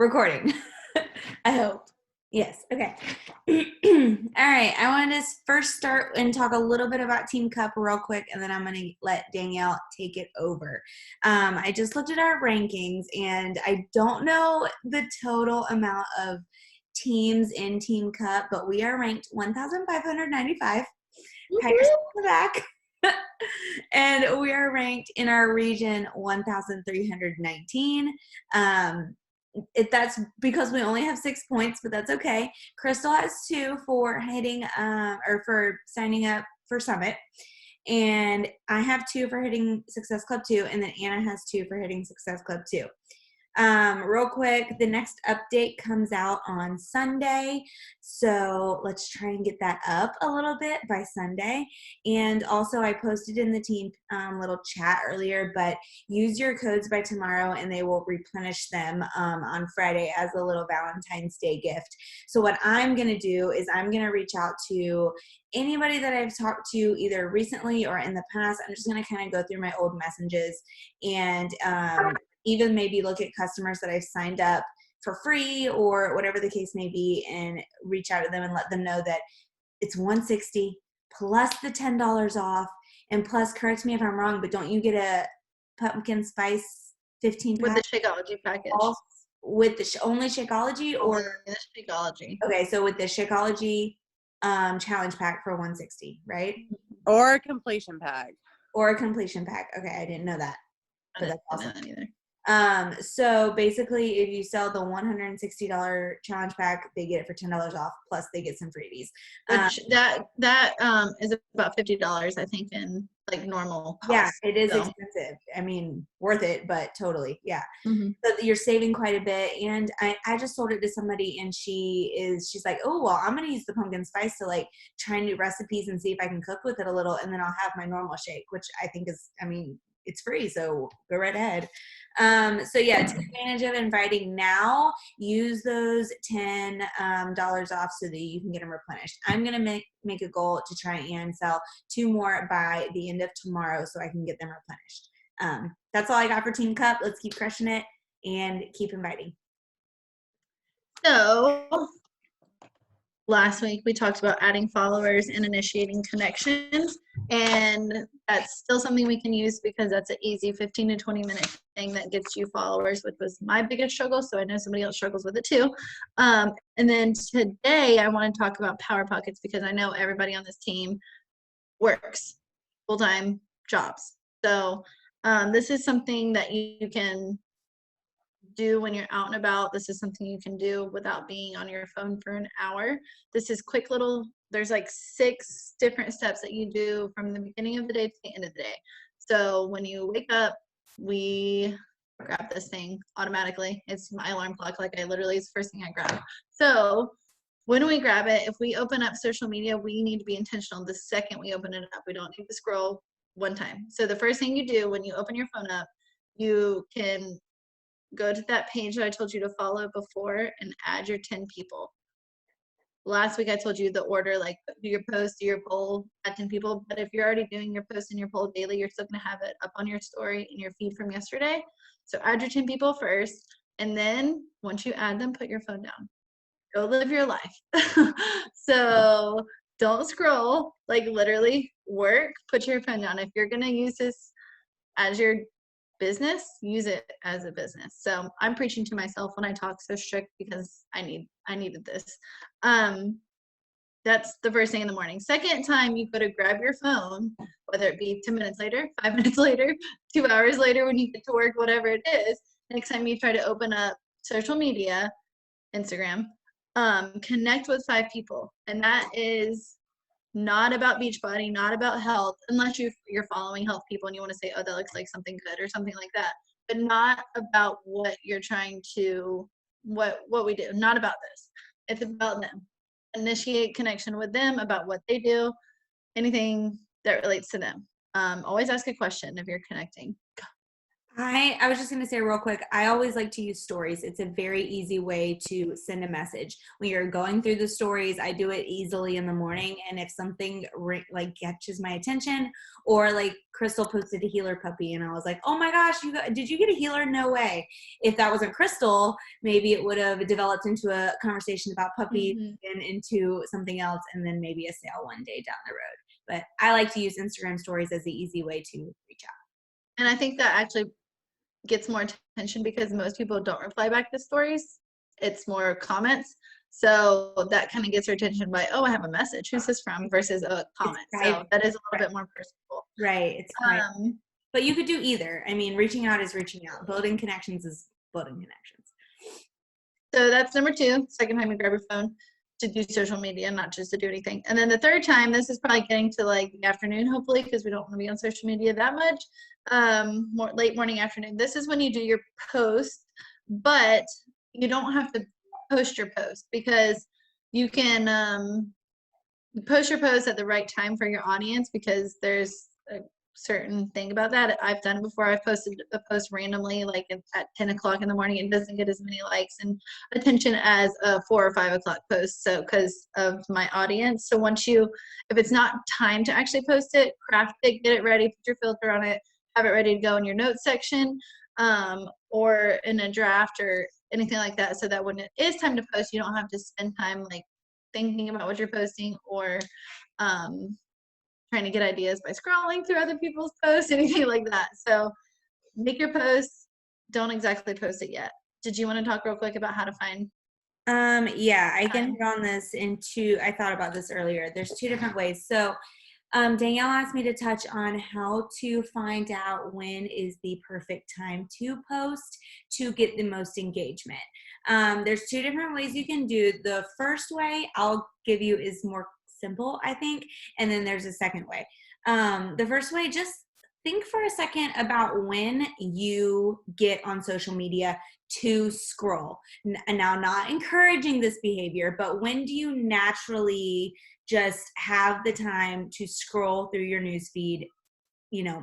recording. I hope. Yes. Okay. All right. I want to first start and talk a little bit about Team Cup real quick, and then I'm going to let Danielle take it over. I just looked at our rankings, and I don't know the total amount of teams in Team Cup, but we are ranked 1,595. Pat yourself on the back. And we are ranked in our region 1,319. That's because we only have 6 points, but that's okay. Crystal has 2 for hitting or for signing up for Summit, and I have 2 for hitting Success Club 2, and then Anna has 2 for hitting Success Club 2. Real quick, the next update comes out on Sunday, so let's try and get that up a little bit by Sunday. And also, I posted in the team little chat earlier, but use your codes by tomorrow and they will replenish them on Friday as a little Valentine's Day gift. So what I'm going to do is I'm going to reach out to anybody that I've talked to either recently or in the past. I'm just going to kind of go through my old messages and even maybe look at customers that I've signed up for free or whatever the case may be, and reach out to them and let them know that it's $160 plus the $10 off, and plus, correct me if I'm wrong, but don't you get a pumpkin spice 15 pack? With the Shakeology package. With the only Shakeology or? The Shakeology. Okay, so with the Shakeology challenge pack for $160, right? Or a completion pack. Or a completion pack. Okay, I didn't know that. But that's awesome. Either. So basically, if you sell the $160 challenge pack, they get it for $10 off, plus they get some freebies. Which that is about $50, I think, in like normal cost. Yeah, it is expensive. I mean, worth it, but totally, yeah. Mm-hmm. So you're saving quite a bit. And I just sold it to somebody, and she's like, oh, well, I'm going to use the pumpkin spice to like try new recipes and see if I can cook with it a little, and then I'll have my normal shake, which I think is, I mean, it's free, so go right ahead. So yeah, take advantage of inviting now. Use those $10 off so that you can get them replenished. I'm gonna make a goal to try and sell 2 more by the end of tomorrow so I can get them replenished. That's all I got for Team Cup. Let's keep crushing it and keep inviting. So last week we talked about adding followers and initiating connections, and that's still something we can use because that's an easy 15 to 20 minute thing that gets you followers, which was my biggest struggle, so I know somebody else struggles with it too. And then today I want to talk about Power Pockets because I know everybody on this team works full-time jobs. So this is something that you can do when you're out and about. This is something you can do without being on your phone for an hour. This is quick little, there's like 6 different steps that you do from the beginning of the day to the end of the day. So when you wake up, we grab this thing automatically. It's my alarm clock. Like I literally, it's the first thing I grab. So when we grab it, if we open up social media, we need to be intentional. The second we open it up, we don't need to scroll one time. So the first thing you do when you open your phone up, you can go to that page that I told you to follow before and add your 10 people. Last week I told you the order, like do your post, do your poll, add 10 people. But if you're already doing your post and your poll daily, you're still gonna have it up on your story in your feed from yesterday. So add your 10 people first. And then once you add them, put your phone down. Go live your life. So don't scroll, like literally work, put your phone down. If you're gonna use this as your business, use it as a business. So I'm preaching to myself when I talk so strict because I needed this. That's the first thing in the morning. Second time you go to grab your phone, whether it be 10 minutes later, 5 minutes later, 2 hours later when you get to work, whatever it is, next time you try to open up social media, Instagram, connect with 5 people. And that is not about Beachbody, not about health, unless you're following health people and you want to say, oh, that looks like something good or something like that, but not about what you're trying to, what we do, not about this. It's about them. Initiate connection with them about what they do, anything that relates to them. Always ask a question if you're connecting. I was just going to say real quick, I always like to use stories. It's a very easy way to send a message. When you're going through the stories, I do it easily in the morning. And if something like catches my attention, or like Crystal posted a healer puppy and I was like, oh my gosh, did you get a healer? No way. If that wasn't Crystal, maybe it would have developed into a conversation about puppies and into something else, and then maybe a sale one day down the road. But I like to use Instagram stories as the easy way to reach out. And I think that actually gets more attention because most people don't reply back to stories. It's more comments. So that kind of gets their attention by, oh, I have a message. Who's this from? Versus a comment. So that is a little bit more personable. Right. It's private. But you could do either. I mean, reaching out is reaching out. Building connections is building connections. So that's number 2. Second time you grab your phone to do social media, not just to do anything. And then the third time, this is probably getting to like the afternoon, hopefully, because we don't want to be on social media that much. More late morning, afternoon. This is when you do your post, but you don't have to post your post, because you can post your post at the right time for your audience, because there's a certain thing about that. I've done it before. I've posted a post randomly, like at 10 o'clock in the morning. It doesn't get as many likes and attention as a 4 or 5 o'clock post. So because of my audience. So if it's not time to actually post it, craft it, get it ready, put your filter on it, have it ready to go in your notes section, or in a draft or anything like that. So that when it is time to post, you don't have to spend time like thinking about what you're posting, or trying to get ideas by scrolling through other people's posts, anything like that. So make your posts. Don't exactly post it yet. Did you want to talk real quick about how to find? Yeah, I can hit on this I thought about this earlier. There's 2 different ways. So Danielle asked me to touch on how to find out when is the perfect time to post to get the most engagement. There's 2 different ways you can do. The first way I'll give you is more simple, I think, and then there's a second way. The first way, just think for a second about when you get on social media to scroll. Now, not encouraging this behavior, but when do you naturally just have the time to scroll through your newsfeed,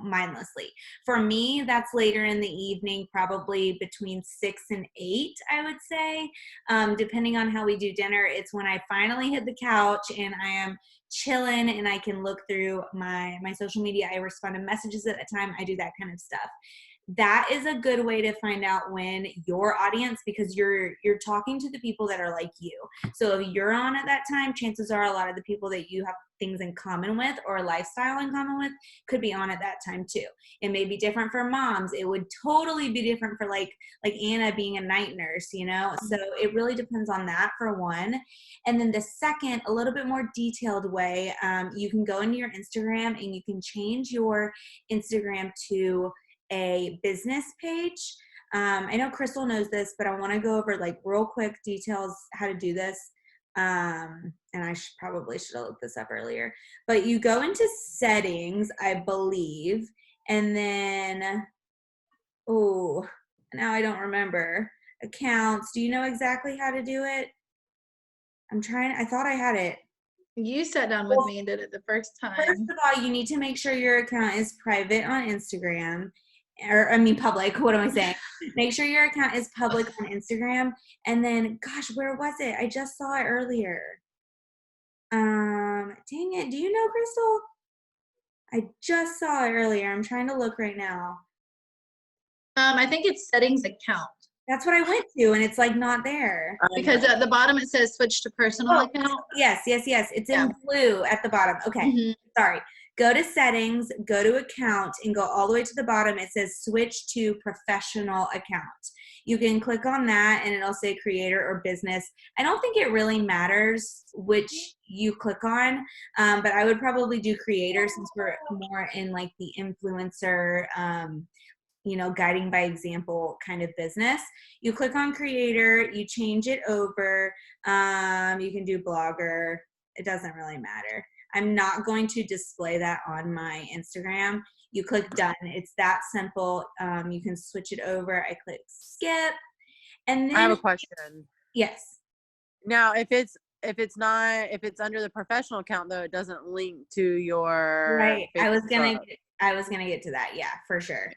mindlessly? For me, that's later in the evening, probably between 6 and 8, I would say. Depending on how we do dinner, it's when I finally hit the couch and I am chilling and I can look through my social media. I respond to messages at the time. I do that kind of stuff. That is a good way to find out when your audience, because you're talking to the people that are like you. So if you're on at that time, chances are a lot of the people that you have things in common with or lifestyle in common with could be on at that time too. It may be different for moms. It would totally be different for like Anna being a night nurse, So it really depends on that for one. And then the second, a little bit more detailed way, you can go into your Instagram and you can change your Instagram to a business page. I know Crystal knows this, but I want to go over like real quick details how to do this. And I probably should have looked this up earlier, but you go into settings, I believe, and then, now I don't remember. Accounts. Do you know exactly how to do it? I thought I had it. You sat down with me and did it the first time. First of all, you need to make sure your account is private on Instagram. Public. What am I saying? Make sure your account is public on Instagram. And then, gosh, where was it? I just saw it earlier. Dang it. Do you know, Crystal? I just saw it earlier. I'm trying to look right now. I think it's settings account. That's what I went to, and it's like not there. Because at the bottom it says switch to personal account. Yes. It's in blue at the bottom. Okay. Sorry. Go to settings, go to account, and go all the way to the bottom. It says switch to professional account. You can click on that and it'll say creator or business. I don't think it really matters which you click on, but I would probably do creator since we're more in like the influencer, guiding by example kind of business. You click on creator, you change it over. You can do blogger. It doesn't really matter. I'm not going to display that on my Instagram. You click done. It's that simple. You can switch it over. I click skip. And then I have a question. Yes. Now, if it's under the professional account though, it doesn't link to your right. Facebook. I was gonna get to that. Yeah, for sure.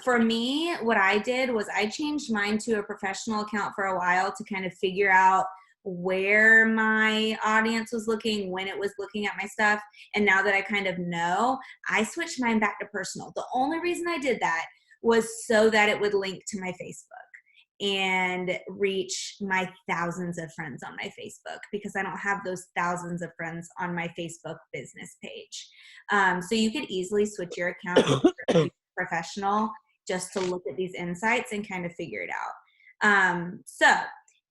For me, what I did was I changed mine to a professional account for a while to kind of figure out where my audience was looking, when it was looking at my stuff. And now that I kind of know, I switched mine back to personal. The only reason I did that was so that it would link to my Facebook and reach my thousands of friends on my Facebook, because I don't have those thousands of friends on my Facebook business page. So you could easily switch your account to professional just to look at these insights and kind of figure it out. So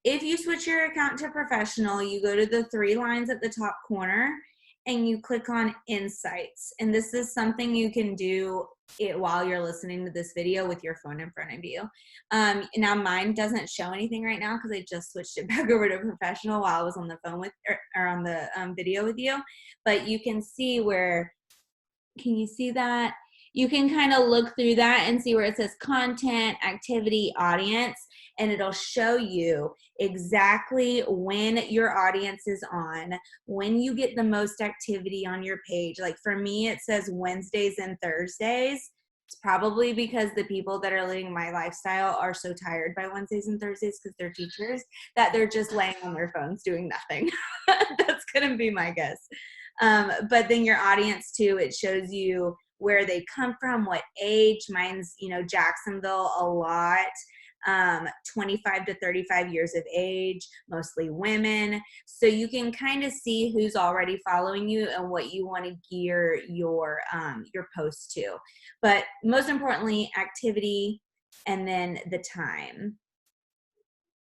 if you switch your account to professional, you go to the 3 lines at the top corner and you click on insights. And this is something you can do it while you're listening to this video with your phone in front of you. Now mine doesn't show anything right now because I just switched it back over to professional while I was on the phone with, or on the video with you. But you can see where, can you see that? You can kind of look through that and see where it says content, activity, audience, and it'll show you exactly when your audience is on, when you get the most activity on your page. Like for me, it says Wednesdays and Thursdays. It's probably because the people that are living my lifestyle are so tired by Wednesdays and Thursdays because they're teachers that they're just laying on their phones doing nothing. That's going to be my guess. But then your audience too, it shows you where they come from, what age. Mine's, Jacksonville a lot. 25 to 35 years of age, mostly women. So you can kind of see who's already following you and what you want to gear your posts to. But most importantly, activity and then the time.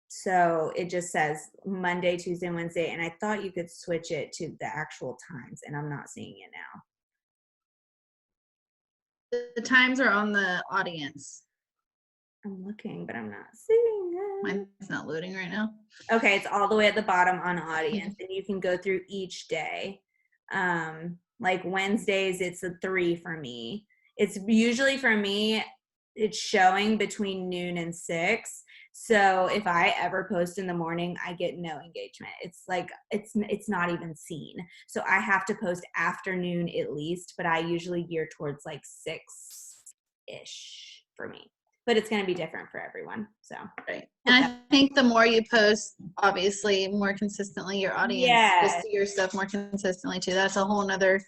So it just says Monday, Tuesday, Wednesday, and I thought you could switch it to the actual times, and I'm not seeing it now. The times are on the audience. I'm looking, but I'm not seeing it. Mine's not loading right now. Okay, it's all the way at the bottom on audience, and you can go through each day. Like Wednesdays, it's a 3 for me. It's usually for me, it's showing between noon and 6. So if I ever post in the morning, I get no engagement. It's like, it's not even seen. So I have to post afternoon at least, but I usually gear towards like 6-ish for me. But it's going to be different for everyone. So, right. And I think the more you post, obviously, more consistently, your audience will see your stuff more consistently too. That's a whole nother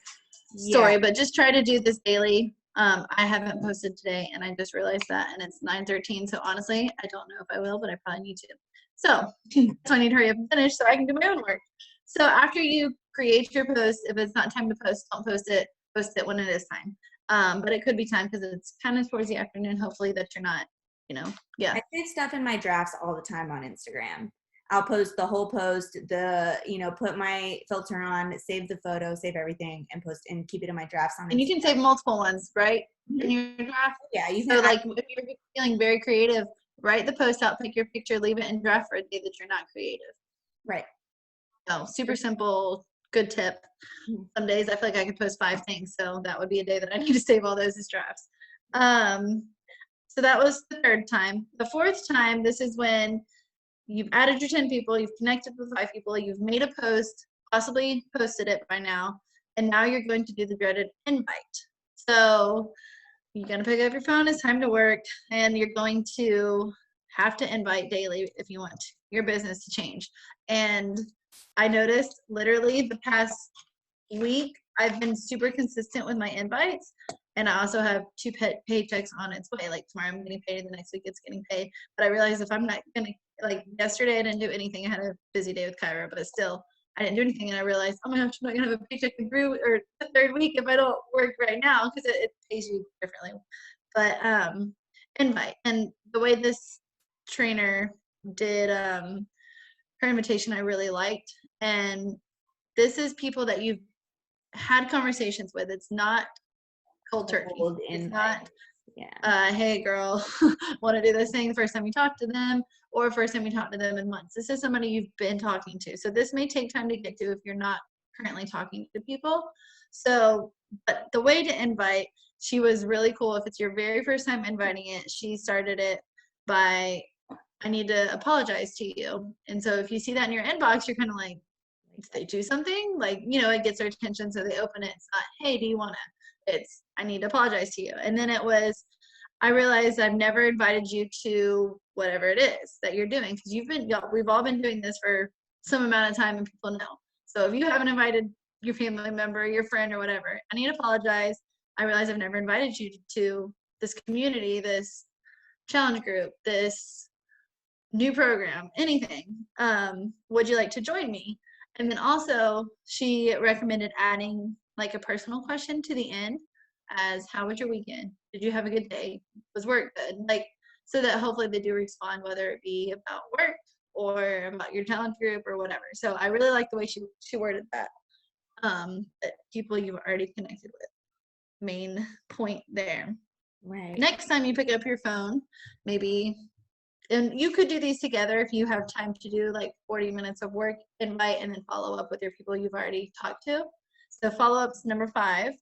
story. Yeah. But just try to do this daily. I haven't posted today, and I just realized that, and it's 9:13. So honestly, I don't know if I will, but I probably need to. So I need to hurry up and finish so I can do my own work. So after you create your post, if it's not time to post, don't post it. Post it when it is time. But it could be time because it's kind of towards the afternoon, hopefully, that you're not, I save stuff in my drafts all the time on Instagram. I'll post the whole post, put my filter on, save the photo, save everything, and post and keep it in my drafts on Instagram. And you can save multiple ones, right? In your draft? Yeah, you can. So like if you're feeling very creative, write the post out, pick your picture, leave it in draft for a day that you're not creative. Right. So super simple. Good tip. Some days I feel like I could post 5 things, so that would be a day that I need to save all those as drafts. So that was the 3rd time. The 4th time, this is when you've added your 10 people, you've connected with 5 people, you've made a post, possibly posted it by now, and now you're going to do the dreaded invite. So you're going to pick up your phone, it's time to work, and you're going to have to invite daily if you want your business to change. And I noticed literally the past week, I've been super consistent with my invites, and I also have 2 paychecks on its way. Like tomorrow I'm getting paid, the next week it's getting paid. But I realized if I'm not gonna, like yesterday I didn't do anything. I had a busy day with Kyra, but still I didn't do anything, and I realized, oh my gosh, I'm not gonna have a paycheck through or the 3rd week if I don't work right now because it pays you differently. But invite, and the way this trainer did her invitation I really liked. And this is people that you've had conversations with. It's not cold turkey. It's not, hey girl, want to do this thing the first time you talk to them or first time you talk to them in months. This is somebody you've been talking to. So this may take time to get to if you're not currently talking to people. So, but the way to invite, she was really cool. If it's your very first time inviting it, she started it by, I need to apologize to you. And so if you see that in your inbox, you're kind of like, did they do something? Like, it gets their attention. So they open it. It's not, hey, do you want to? It's, I need to apologize to you. And then it was, I realized I've never invited you to whatever it is that you're doing, because we've all been doing this for some amount of time and people know. So if you haven't invited your family member, your friend, or whatever, I need to apologize. I realize I've never invited you to this community, this challenge group, this new program, anything. Would you like to join me? And then also she recommended adding like a personal question to the end, as how was your weekend? Did you have a good day? Was work good? Like, so that hopefully they do respond, whether it be about work or about your talent group or whatever. So I really like the way she worded that. That people you've already connected with. Main point there. Right. Next time you pick up your phone, maybe, and you could do these together if you have time to do like 40 minutes of work, invite, and then follow up with your people you've already talked to. So follow-up's number 5.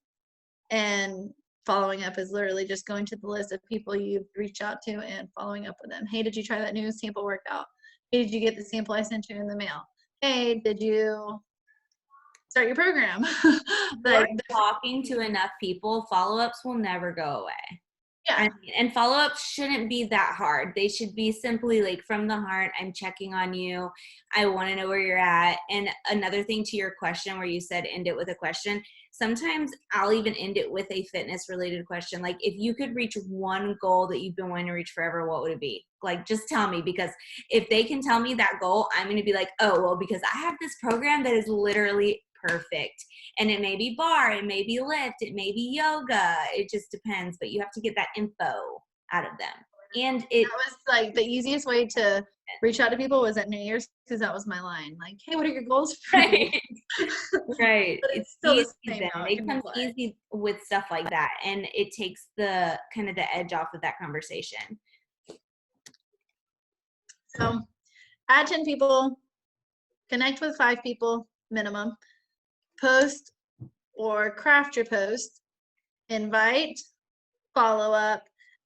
And following up is literally just going to the list of people you've reached out to and following up with them. Hey, did you try that new sample workout? Hey, did you get the sample I sent you in the mail? Hey, did you start your program? Like, talking to enough people, follow-ups will never go away. Yeah. And follow-ups shouldn't be that hard. They should be simply like from the heart, I'm checking on you. I want to know where you're at. And another thing to your question where you said end it with a question, sometimes I'll even end it with a fitness related question. Like, if you could reach one goal that you've been wanting to reach forever, what would it be? Like, just tell me, because if they can tell me that goal, I'm going to be like, oh, well, because I have this program that is literally perfect. And it may be bar, it may be lift, it may be yoga. It just depends, but you have to get that info out of them. And that was like the easiest way to reach out to people was at New Year's, because that was my line. Like, hey, what are your goals for right. Right. But it's still the same. It becomes easy with stuff like that. And it takes the kind of the edge off of that conversation. So add 10 people, connect with 5 people minimum, post or craft your post, invite, follow up,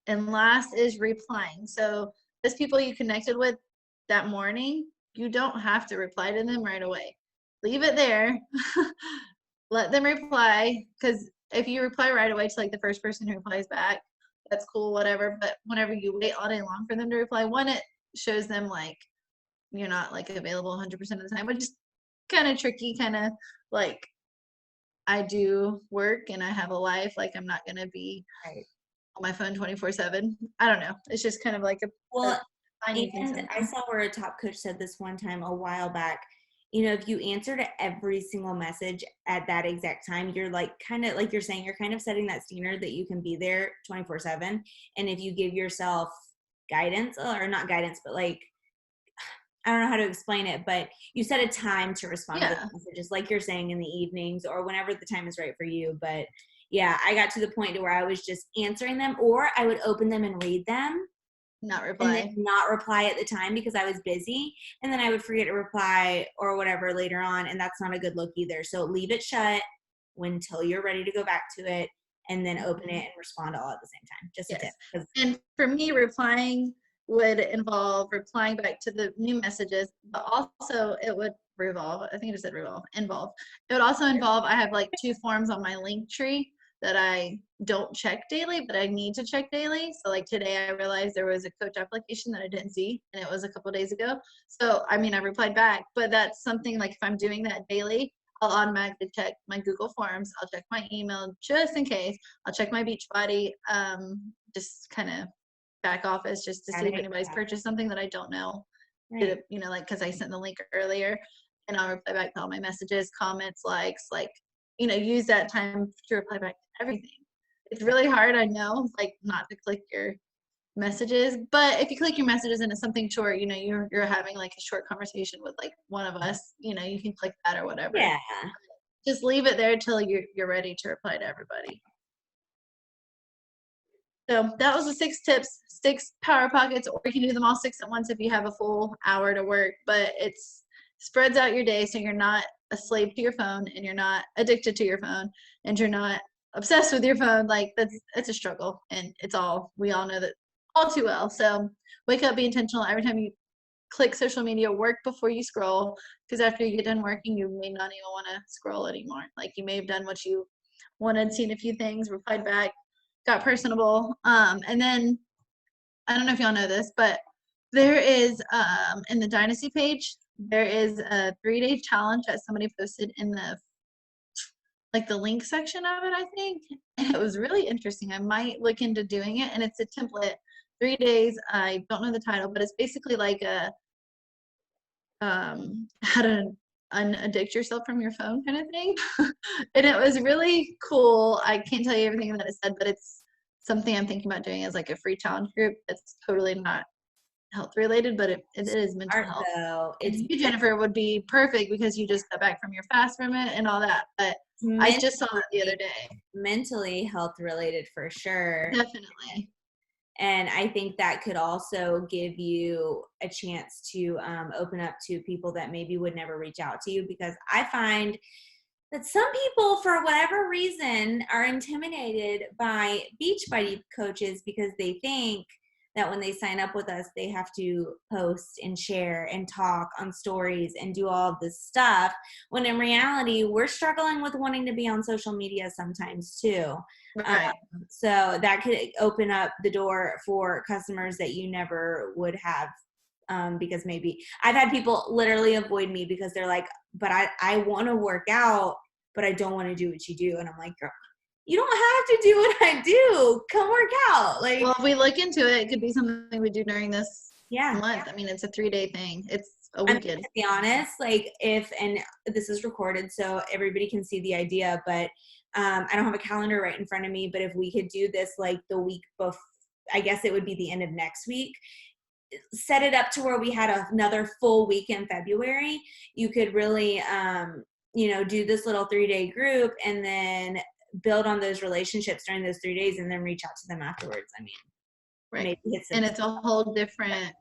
and last is replying. So those people you connected with that morning, you don't have to reply to them right away. Leave it there. Let them reply, because if you reply right away to like the first person who replies back, that's cool, whatever. But whenever you wait all day long for them to reply, one, it shows them like you're not like available 100% of the time, which is kind of tricky, kind of like, I do work and I have a life, like I'm not gonna be Right. on my phone 24/7. I don't know. It's just kind of like and I saw where a top coach said this one time a while back. You know, if you answer to every single message at that exact time, you're like kind of like you're saying, you're kind of setting that standard that you can be there 24/7. And if you give yourself guidance, or not guidance, but like, I don't know how to explain it, but you set a time to respond to the messages, like you're saying, in the evenings or whenever the time is right for you. But yeah, I got to the point to where I was just answering them, or I would open them and read them. Not reply. And then not reply at the time because I was busy. And then I would forget to reply or whatever later on. And that's not a good look either. So leave it shut until you're ready to go back to it, and then open it and respond all at the same time. Just a tip. And for me, replying would involve replying back to the new messages, but also it would involve, I think I just said involve. It would also involve, I have like 2 forms on my link tree that I don't check daily, but I need to check daily. So like today I realized there was a coach application that I didn't see, and it was a couple days ago. So I mean, I replied back, but that's something like if I'm doing that daily, I'll automatically check my Google Forms. I'll check my email just in case. I'll check my Beachbody, just kind of back office, just to see if anybody's purchased something that I don't know. Right. You know, like, because I sent the link earlier, and I'll reply back to all my messages, comments, likes, like, you know, use that time to reply back to everything. It's really hard, I know, like, not to click your messages, but if you click your messages and it's something short, you know, you're having like a short conversation with like one of us, you know, you can click that or whatever. Yeah. Just leave it there till you're ready to reply to everybody. So that was the 6 tips, 6 power pockets, or you can do them all 6 at once if you have a full hour to work, but it's spreads out your day so you're not a slave to your phone, and you're not addicted to your phone, and you're not obsessed with your phone. Like, it's a struggle, and we all know that all too well. So wake up, be intentional. Every time you click social media, work before you scroll, because after you get done working, you may not even want to scroll anymore. Like, you may have done what you wanted, seen a few things, replied back, got personable. And then I don't know if y'all know this, but there is in the Dynasty page, there is a 3-day challenge that somebody posted in the link section of it, I think. And it was really interesting. I might look into doing it. And it's a template, 3 days. I don't know the title, but it's basically like a how to unaddict yourself from your phone kind of thing. And it was really cool. I can't tell you everything that it said, but it's something I'm thinking about doing as like a free challenge group. It's totally not health related, but it is mental health. Though. And you, Jennifer, would be perfect because you just got back from your fast from it and all that. But I just saw it the other day. Mentally health related for sure. Definitely. And I think that could also give you a chance to open up to people that maybe would never reach out to you, because I find that some people, for whatever reason, are intimidated by Beachbody coaches because they think that when they sign up with us, they have to post and share and talk on stories and do all of this stuff, when in reality, we're struggling with wanting to be on social media sometimes too. Right. So that could open up the door for customers that you never would have, because maybe I've had people literally avoid me because they're like, but I want to work out, but I don't want to do what you do. And I'm like, girl, you don't have to do what I do. Come work out. Like, well, if we look into it, it could be something we do during this month. Yeah. I mean, it's a 3-day thing. It's a I'm weekend. to be honest, like and this is recorded so everybody can see the idea, but I don't have a calendar right in front of me, but if we could do this like the week before, I guess it would be the end of next week, set it up to where we had another full week in February. You could really, do this little 3-day group and then build on those relationships during those 3 days and then reach out to them afterwards. I mean, Right. maybe And it's a whole different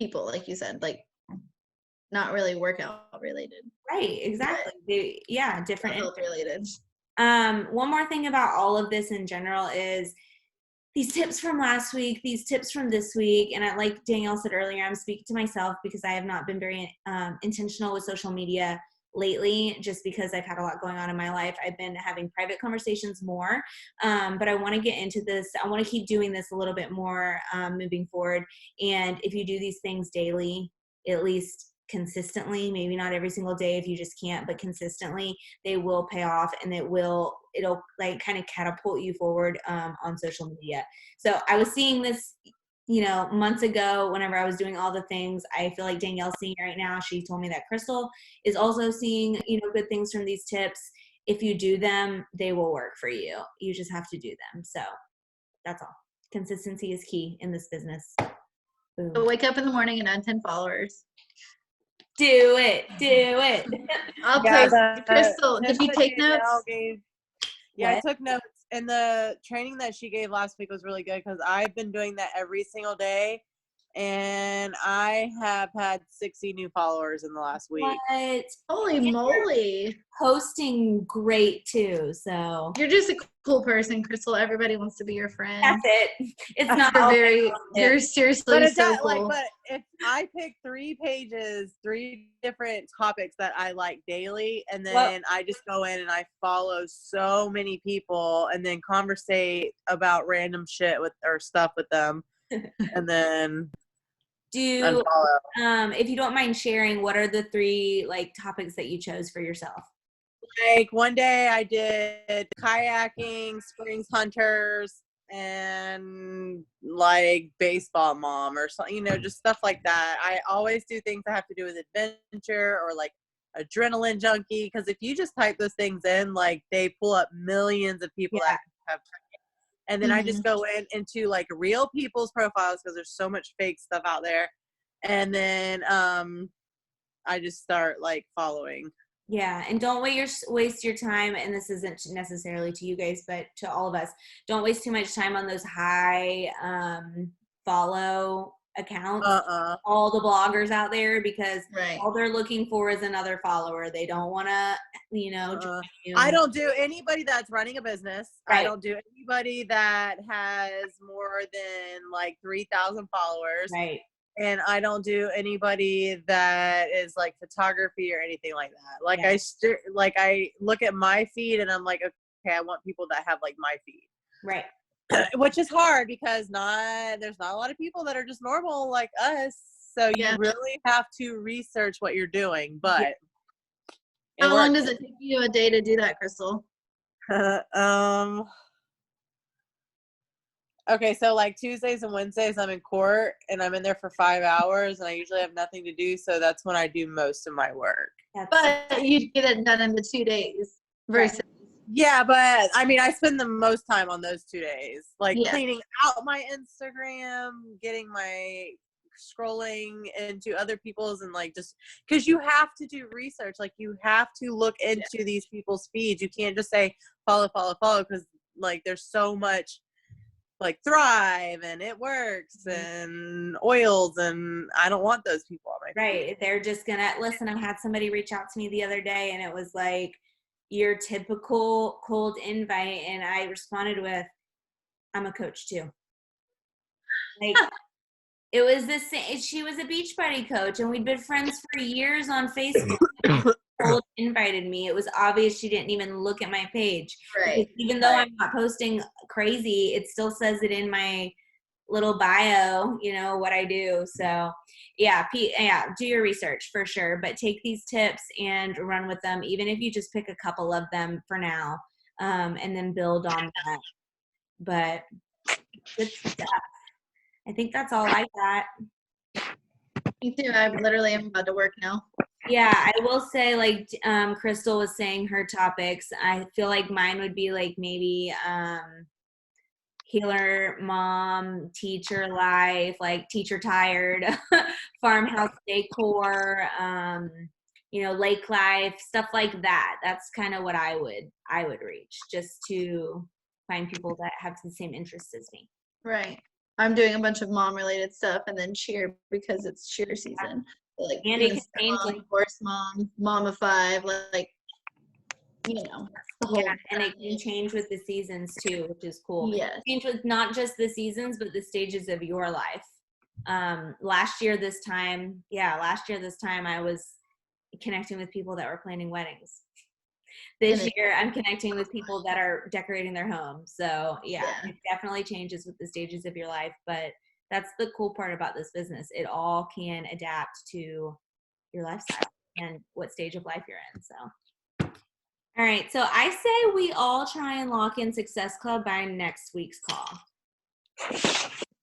people, like you said, like not really workout related. Right, exactly. Different. Health related. One more thing about all of this in general is these tips from last week, these tips from this week, and like Danielle said earlier, I'm speaking to myself because I have not been very intentional with social media lately, just because I've had a lot going on in my life. I've been having private conversations more, but I want to get into this. I want to keep doing this a little bit more moving forward. And if you do these things daily, at least consistently, maybe not every single day if you just can't, but consistently, they will pay off, and it'll like kind of catapult you forward on social media. So I was seeing this months ago whenever I was doing all the things. I feel like Danielle's seeing it right now. She told me that Crystal is also seeing good things from these tips. If you do them, they will work for you. You just have to do them. So that's all. Consistency is key in this business. Boom. So wake up in the morning and add 10 followers. Do it. I'll post. Crystal, did you take notes? Yeah, I took notes, and the training that she gave last week was really good because I've been doing that every single day, and I have had 60 new followers in the last week. What? Holy moly. Posting great too, so. You're just a cool person, Crystal. Everybody wants to be your friend. That's it. It's not you're seriously but it's so not, cool. but if I pick 3 pages, 3 different topics that I like daily, and then I just go in and I follow so many people and then conversate about random shit or stuff with them, and then unfollow. If you don't mind sharing, what are the 3 like topics that you chose for yourself? Like one day I did kayaking, springs hunters, and like baseball mom or something, just stuff like that. I always do things that have to do with adventure or like adrenaline junkie, because if you just type those things in, like they pull up millions of people that have tried it. And then I just go into like real people's profiles because there's so much fake stuff out there, and then I just start like following. Yeah, and don't waste your time, and this isn't necessarily to you guys, but to all of us, don't waste too much time on those high follow accounts, all the bloggers out there, because all they're looking for is another follower. They don't want to, join you. I don't do anybody that's running a business. I don't do anybody that has more than like 3,000 followers. Right. And I don't do anybody that is like photography or anything like that. Like I look at my feed and I'm like, okay, I want people that have like my feed. Right. which is hard because there's not a lot of people that are just normal like us. So you really have to research what you're doing, but how long does it take you a day to do that, Crystal? Okay, so like Tuesdays and Wednesdays I'm in court and I'm in there for 5 hours and I usually have nothing to do, so that's when I do most of my work. But you get it done in the 2 days versus yeah, but I mean I spend the most time on those 2 days, like cleaning out my Instagram, getting my scrolling into other people's, and like just because you have to do research, like you have to look into these people's feeds. You can't just say follow because like there's so much like Thrive and It Works and oils, and I don't want those people on my feed. They're just gonna listen. I had somebody reach out to me the other day and it was like your typical cold invite, and I responded with, I'm a coach too. Like it was the same. She was a Beachbody coach and we'd been friends for years on Facebook. Cold invited me. It was obvious she didn't even look at my page. Because even though I'm not posting crazy, it still says it in my little bio, you know, what I do. So yeah, do your research for sure, but take these tips and run with them, even if you just pick a couple of them for now, and then build on that. But good stuff. I think that's all I got. Me too. I literally am about to work now. Yeah, I will say, like Crystal was saying her topics, I feel like mine would be like maybe healer mom, teacher life, like teacher tired, farmhouse decor, you know, lake life, stuff like that. That's kind of what I would reach, just to find people that have the same interests as me. Right. I'm doing a bunch of mom related stuff and then cheer because it's cheer season. Like and it can change, mom, horse mom of 5, like you know, the whole and it can change with the seasons too, which is cool. Yes. Change with not just the seasons, but the stages of your life. Last year this time I was connecting with people that were planning weddings. This year I'm connecting with people that are decorating their homes. So it definitely changes with the stages of your life, but that's the cool part about this business. It all can adapt to your lifestyle and what stage of life you're in. So all right, so I say we all try and lock in Success Club by next week's call.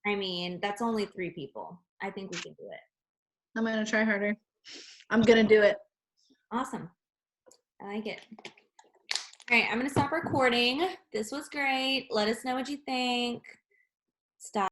I mean, that's only 3 people. I think we can do it. I'm going to try harder. I'm going to do it. Awesome. I like it. All right, I'm going to stop recording. This was great. Let us know what you think. Stop.